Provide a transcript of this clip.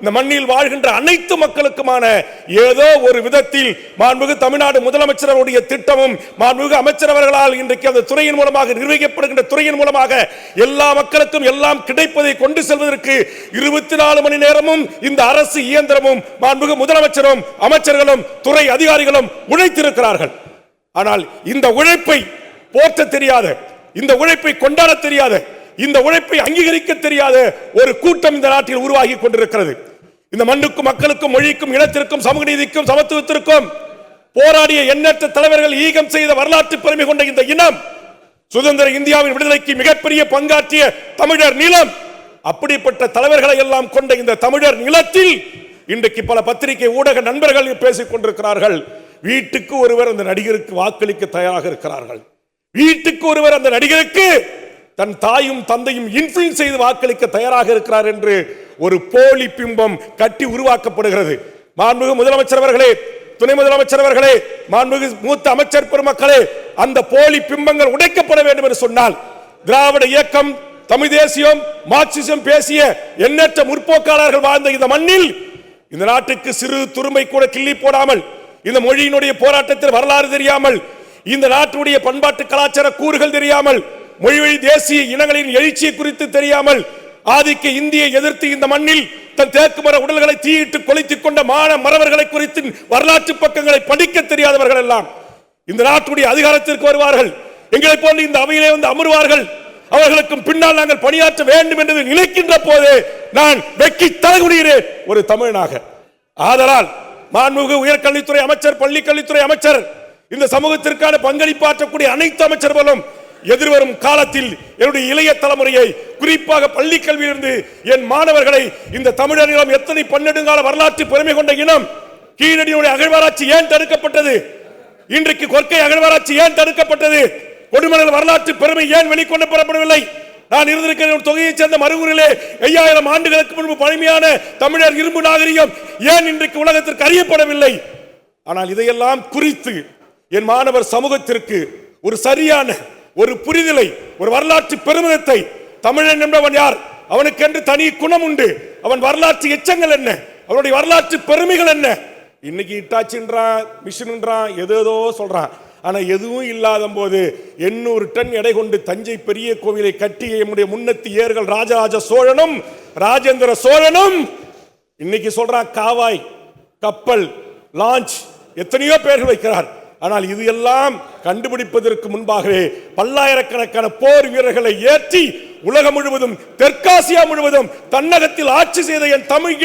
இந்த மண்ணில் வாழ்கின்ற அனைத்து மக்களுக்குமான ஏதோ ஒரு விதத்தில் மாண்புமிகு தமிழ்நாடு முதலமைச்சருடைய திட்டமும் மாண்புமிகு அமைச்சர் அவர்களால் இன்றைக்கு அந்த துறையின் மூலமாக நிர்வகிக்கப்படுகின்ற துறையின் மூலமாக எல்லா மக்களுக்கும் எல்லாம் கிடைப்பதை கொண்டு செல்வதற்கு 24 மணி நேரமும் இந்த அரசு இயந்திரமும் மாண்புமிகு முதலமைச்சரும் அமைச்சர்களும் துறை அதிகாரிகளும் உழைத்திருக்கிறார்கள். ஆனால் இந்த உழைப்பை போற்ற தெரியாத, இந்த உழைப்பை கொண்டாட தெரியாத, இந்த உழைப்பை அங்கீகரிக்க தெரியாத ஒரு கூட்டம் இந்த நாட்டில் உருவாகி கொண்டிருக்கிறது. இந்த மண்ணுக்கும் மக்களுக்கும் மொழிக்கும் இனத்திற்கும் சமூக நீதிக்கும் சமத்துவத்திற்கும் போராடிய எண்ணற்ற தலைவர்கள் ஈகம் செய்த வரலாற்று பெருமை கொண்ட இந்த இனம், சுதந்திர இந்தியாவின் விடுதலைக்கு மிகப்பெரிய பங்காற்றிய தமிழர் நிலம், அப்படிப்பட்ட தலைவர்களை எல்லாம் கொண்ட இந்த தமிழர் நிலத்தில் இன்றைக்கு பல பத்திரிகை ஊடக நண்பர்கள் பேசிக் கொண்டிருக்கிறார்கள். வீட்டுக்கு ஒருவர் அந்த நடிகருக்கு வாக்களிக்க தயாராக இருக்கிறார்கள். வீட்டுக்கு ஒருவர் அந்த நடிகருக்கு தன் தாயும் தந்தையும் இன்ஃப்ளூயன்ஸ் செய்து வாக்களிக்க தயாராக இருக்கிறார் என்று ஒரு போலி பிம்பம் கட்டி உருவாக்கப்படுகிறது. மாண்புமிகு முதலமைச்சர் அவர்களே, துணை முதலமைச்சர் அவர்களே, மாண்புமிகு மூத்த அமைச்சர் பெருமக்களே, அந்த போலி பிம்பங்கள் உடைக்கப்பட வேண்டும் என்று சொன்னால் திராவிட இயக்கம், தமிழ் தேசியம், மார்க்சிசம் பேசிய எண்ணற்ற முற்போக்காளர்கள் வாழ்ந்த இந்த மண்ணில் இந்த நாட்டுக்கு சிறு துரும்பை கூட கிள்ளி போடாமல், இந்த மொழியினுடைய போராட்டத்தில் வரலாறு தெரியாமல், இந்த நாட்டுடைய பண்பாட்டு கலாச்சார கூறுகள் தெரியாமல், மொழி வழி தேசிய இனங்களின் எழுச்சியை குறித்து தெரியாமல், ஆதிக்க இந்தியை எதிர்த்து இந்த மண்ணில் தன் தேக்கு மர உடல்களை தீயிட்டு கொளுத்திக் கொண்ட மறவர்களை குறித்து வரலாற்று பக்கங்களை படிக்க தெரியாதவர்கள் எல்லாம் இந்த நாட்டுடைய அதிகாரத்திற்கு வருவார்கள். எங்களை போன்று இந்த அவையிலே வந்து அமர்வார்கள். அவர்களுக்கும் பின்னால் நாங்கள் பணியாற்ற வேண்டும் என்று நினைக்கின்ற போது நான் வெக்கி தலைகுனிகிறேன் ஒரு தமிழனாக. ஆதலால் மாண்புமிகு உயர்கல்வித்துறை அமைச்சர், பள்ளிக்கல்வித்துறை அமைச்சர், இந்த சமூகத்திற்கான பங்களிப்பாற்றக்கூடிய அனைத்து அமைச்சர்களும் எதிர்வரும் காலத்தில் என்னுடைய இளைய தலைமுறையை, குறிப்பாக பள்ளி கல்வியிலிருந்து என் மாணவர்களை, இந்த தமிழர் நிலம் எத்தனை பன்னெடுங்கால வரலாற்று பெருமை கொண்ட இனம், கீழடியுடைய அகழ்வாராய்ச்சி ஏன் தடுக்கப்பட்டது, இன்றைக்கு கொற்கை அகழ்வாராய்ச்சி ஏன் தடுக்கப்பட்டது, கொடுமணல் வரலாற்று பெருமை ஏன் வெளிக்கொண்டு பெறப்படவில்லை, நான் இருந்திருக்கிற தொகையைச் சேர்ந்த மருவூரிலே 5000 ஆண்டுகளுக்கு முன்பு பழமையான தமிழர் இரும்பு நாகரிகம் ஏன் இன்றைக்கு உலகத்திற்கு அறியப்படவில்லை. ஆனால் இதையெல்லாம் குறித்து என் மாணவர் சமூகத்திற்கு ஒரு சரியான ஒரு புரிதலை, ஒரு வரலாற்று பெருமிதத்தை, தமிழன் என்பவன் யார், அவனுக்கு என்று தனி குணம் உண்டு, அவன் வரலாற்று எச்சங்கள் என்ன, அவனுடைய வரலாற்று பெருமைகள் என்ன, இன்னைக்கு இட்டாச்சின்றான், மிஷின்ன்றான், ஏதோ சொல்றான். ஆனா எதுவும் இல்லாத போது 800 டன் எடை கொண்டு தஞ்சை பெரிய கோவிலை கட்டிய நம்முடைய முன்னத்தி ஏர்கள் ராஜராஜ சோழனும் ராஜேந்திர சோழனும் இன்னைக்கு சொல்றான் காவாய், கப்பல், லான்ச், எத்தனையோ பேர்கள் வைக்கிறார். ஆனால் இது எல்லாம் கண்டுபிடிப்பதற்கு முன்பாகவே பல்லாயிரக்கணக்கான போர் வீரர்களை ஏற்றி உலகம் முழுவதும், தெற்காசியா முழுவதும் தன்னகத்தில் ஆட்சி செய்த என் தமிழ்